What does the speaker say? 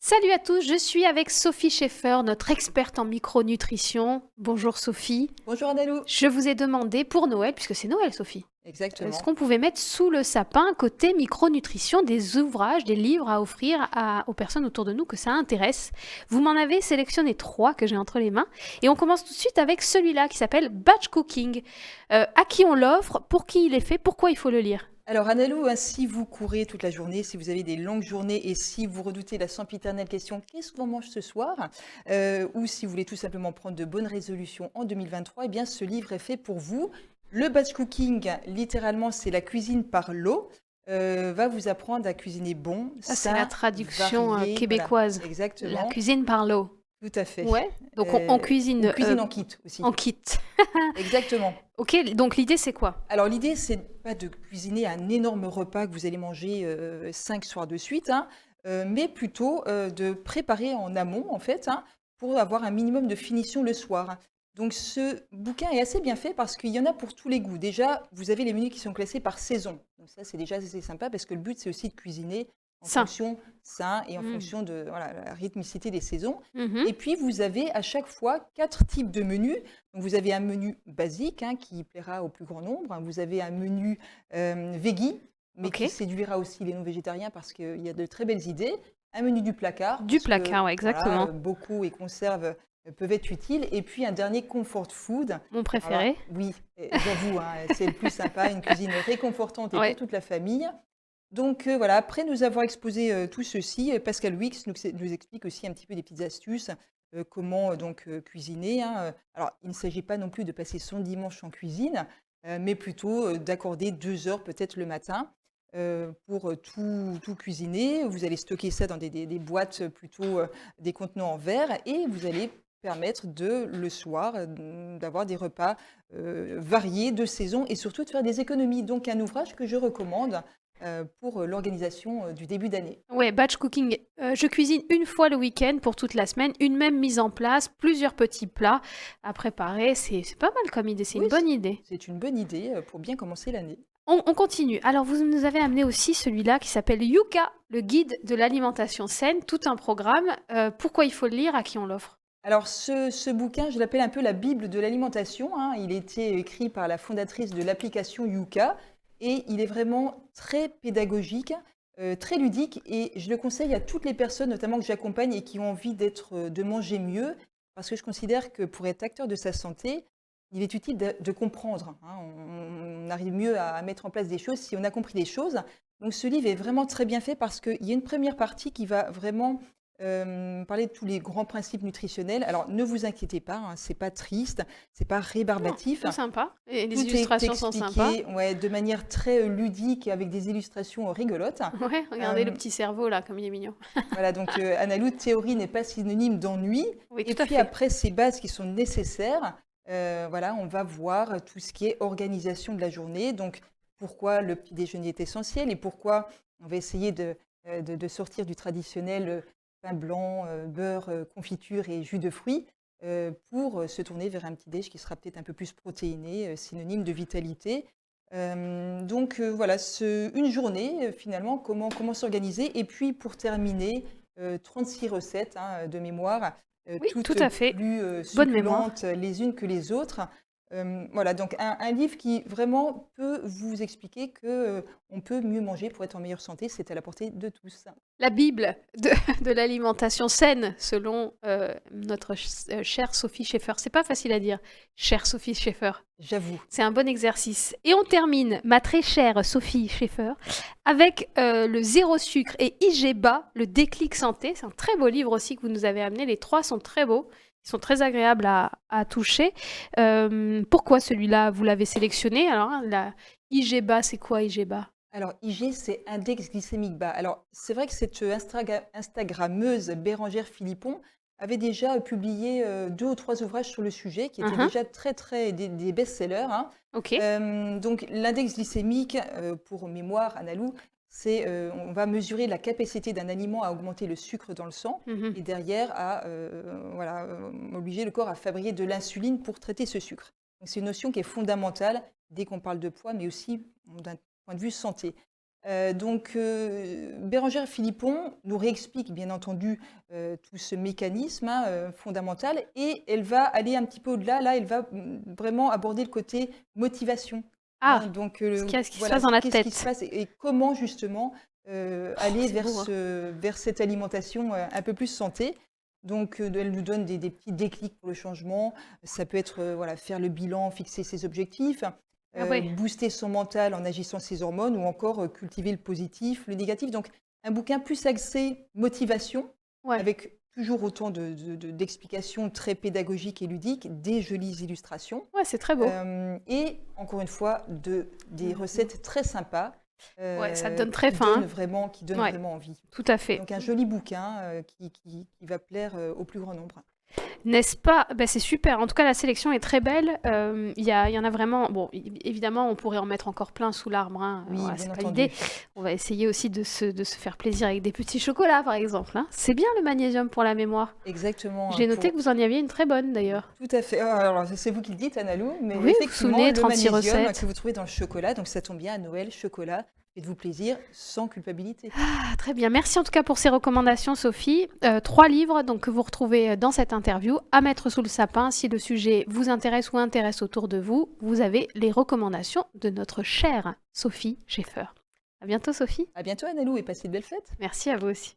Salut à tous, je suis avec Sophie Schaeffer, notre experte en micronutrition. Bonjour Sophie. Bonjour Annalou. Je vous ai demandé pour Noël, puisque c'est Noël Sophie, ce Exactement. qu'on pouvait mettre sous le sapin côté micronutrition, des ouvrages, des livres à offrir aux personnes autour de nous que ça intéresse. Vous m'en avez sélectionné 3 que j'ai entre les mains et on commence tout de suite avec celui-là qui s'appelle Batch Cooking. À qui on l'offre, pour qui il est fait, pourquoi il faut le lire? Alors Annalou, si vous courez toute la journée, si vous avez des longues journées et si vous redoutez la sempiternelle question qu'est-ce qu'on mange ce soir, ou si vous voulez tout simplement prendre de bonnes résolutions en 2023, eh bien ce livre est fait pour vous. Le batch cooking, littéralement, c'est la cuisine par l'eau, va vous apprendre à cuisiner bon, Ça, c'est la sain, traduction varié, voilà, québécoise. La exactement, cuisine par l'eau. tout à fait. Ouais, donc on On cuisine cuisine en kit en aussi, kit. exactement. Ok, donc l'idée c'est quoi? Alors l'idée, c'est pas de cuisiner un énorme repas que vous allez manger 5 soirs de suite, hein, mais plutôt de préparer en amont, en fait, hein, pour avoir un minimum de finition le soir. Donc ce bouquin est assez bien fait parce qu'il y en a pour tous les goûts. Déjà, vous avez les menus qui sont classés par saison. Donc ça, c'est déjà assez sympa parce que le but, c'est aussi de cuisiner en Sain. fonction sain et en Mm. fonction de voilà, la rythmicité des saisons. Mhm. Et puis, vous avez à chaque fois 4 types de menus. Donc, vous avez un menu basique, hein, qui plaira au plus grand nombre. Vous avez un menu veggie, mais Ok. qui séduira aussi les non-végétariens parce qu'il y a de très belles idées. Un menu du placard, Du parce que placard, ouais, voilà, exactement. beaucoup et conserves peuvent être utiles. Et puis un dernier comfort food. Mon Alors là, préféré. oui, j'avoue, hein, c'est le plus sympa, une cuisine réconfortante et pour Ouais. toute la famille. Donc voilà, après nous avoir exposé tout ceci, Pascal Wix nous explique aussi un petit peu des petites astuces, comment donc cuisiner, hein. Alors il ne s'agit pas non plus de passer son dimanche en cuisine, mais plutôt d'accorder 2 heures peut-être le matin pour tout cuisiner. Vous allez stocker ça dans des boîtes plutôt, des contenants en verre et vous allez permettre le soir, d'avoir des repas variés de saison et surtout de faire des économies. Donc un ouvrage que je recommande pour l'organisation du début d'année. Ouais, batch cooking. Je cuisine une fois le week-end pour toute la semaine, une même mise en place, plusieurs petits plats à préparer. C'est pas mal comme idée, c'est Oui, une bonne idée. c'est une bonne idée pour bien commencer l'année. On continue. Alors, vous nous avez amené aussi celui-là qui s'appelle Yuka, le guide de l'alimentation saine, tout un programme. Pourquoi il faut le lire, à qui on l'offre? Alors ce bouquin, je l'appelle un peu la Bible de l'alimentation, hein. Il a été écrit par la fondatrice de l'application Yuka et il est vraiment très pédagogique, très ludique et je le conseille à toutes les personnes, notamment que j'accompagne et qui ont envie de manger mieux, parce que je considère que pour être acteur de sa santé, il est utile de comprendre, hein. On arrive mieux à mettre en place des choses si on a compris des choses. Donc ce livre est vraiment très bien fait parce qu'il y a une première partie qui va vraiment parler de tous les grands principes nutritionnels. Alors, ne vous inquiétez pas, hein, c'est pas triste, c'est pas Non, rébarbatif. plutôt sympa. Et les Tout est illustrations sont sympas. expliqué, ouais, de manière très ludique et avec des illustrations rigolotes. Ouais, regardez le Euh, petit cerveau là, comme il est mignon. voilà, donc Annalou, théorie n'est pas synonyme d'ennui. Oui, Et tout à puis fait. après ces bases qui sont nécessaires, voilà, on va voir tout ce qui est organisation de la journée. Donc, pourquoi le petit déjeuner est essentiel et pourquoi on va essayer de sortir du traditionnel pain blanc, beurre, confiture et jus de fruits pour se tourner vers un petit déj qui sera peut-être un peu plus protéiné, synonyme de vitalité. Donc voilà, une journée finalement, comment s'organiser. Et puis pour terminer, 36 recettes, hein, de mémoire, Oui, tout toutes à fait. plus Bonne mémoire. succulentes les unes que les autres. Voilà, donc un livre qui vraiment peut vous expliquer que on peut mieux manger pour être en meilleure santé. C'est à la portée de tous. La Bible de, de l'alimentation saine, selon notre chère Sophie Schaeffer. C'est pas facile à dire, chère Sophie Schaeffer. J'avoue. C'est un bon exercice. Et on termine, ma très chère Sophie Schaeffer, avec le zéro sucre et IGBA, le déclic santé. C'est un très beau livre aussi que vous nous avez amené. Les 3 sont très beaux. Ils sont très agréables à toucher. Pourquoi celui-là, vous l'avez sélectionné? Alors, hein, la IGBA, c'est quoi IGBA? Alors, IG, c'est index glycémique bas. Alors, c'est vrai que cette Instagrammeuse Bérangère Philippon avait déjà publié 2 ou 3 ouvrages sur le sujet qui étaient Uhum. déjà des best-sellers, hein. Ok. Donc, l'index glycémique, pour mémoire, Analou, c'est on va mesurer la capacité d'un aliment à augmenter le sucre dans le sang Mhm. et derrière à voilà, obliger le corps à fabriquer de l'insuline pour traiter ce sucre. Donc, c'est une notion qui est fondamentale dès qu'on parle de poids, mais aussi d'un point de vue santé. Bérengère Philippon nous réexplique bien entendu, tout ce mécanisme, hein, fondamental et elle va aller un petit peu au-delà. Là, elle va, vraiment aborder le côté motivation, hein, Ah! Ce qui se voilà, passe dans la qu'est-ce qui se tête. passe et comment justement, Oh, aller c'est vers beau, hein. vers cette alimentation, un peu plus santé. Elle nous donne des petits déclics pour le changement. Ça peut être, voilà, faire le bilan, fixer ses objectifs, Ah ouais, booster son mental en agissant ses hormones ou encore, cultiver le positif, le négatif. Donc un bouquin plus axé motivation, ouais. avec toujours autant d'explications très pédagogiques et ludiques, des jolies illustrations, Ouais, c'est très beau. et encore une fois des Mmh. recettes très sympas, Ouais, ça te donne très faim, qui donnent hein. Ouais, vraiment envie. tout à fait. Donc un joli bouquin, qui va plaire, au plus grand nombre. N'est-ce pas? Bah, c'est super. En tout cas, la sélection est très belle. Il y en a vraiment. Bon, évidemment, on pourrait en mettre encore plein sous l'arbre, hein. Oui, Voilà, bien c'est pas l'idée. entendu. On va essayer aussi de se faire plaisir avec des petits chocolats, par exemple, hein. C'est bien le magnésium pour la mémoire. Exactement, J'ai noté pour que vous en aviez une très bonne d'ailleurs. tout à fait. Ah, alors c'est vous qui le dites, Analou, mais Oui, vous vous effectivement, souvenez, le 36 magnésium que recettes. vous trouvez dans le chocolat, donc ça tombe bien, à Noël, chocolat, faites-vous plaisir sans culpabilité. Ah, très bien. Merci en tout cas pour ces recommandations, Sophie. 3 livres donc, que vous retrouvez dans cette interview à mettre sous le sapin. Si le sujet vous intéresse ou intéresse autour de vous, vous avez les recommandations de notre chère Sophie Schaeffer. À bientôt, Sophie. À bientôt, Analou, et passez de belles fêtes. Merci à vous aussi.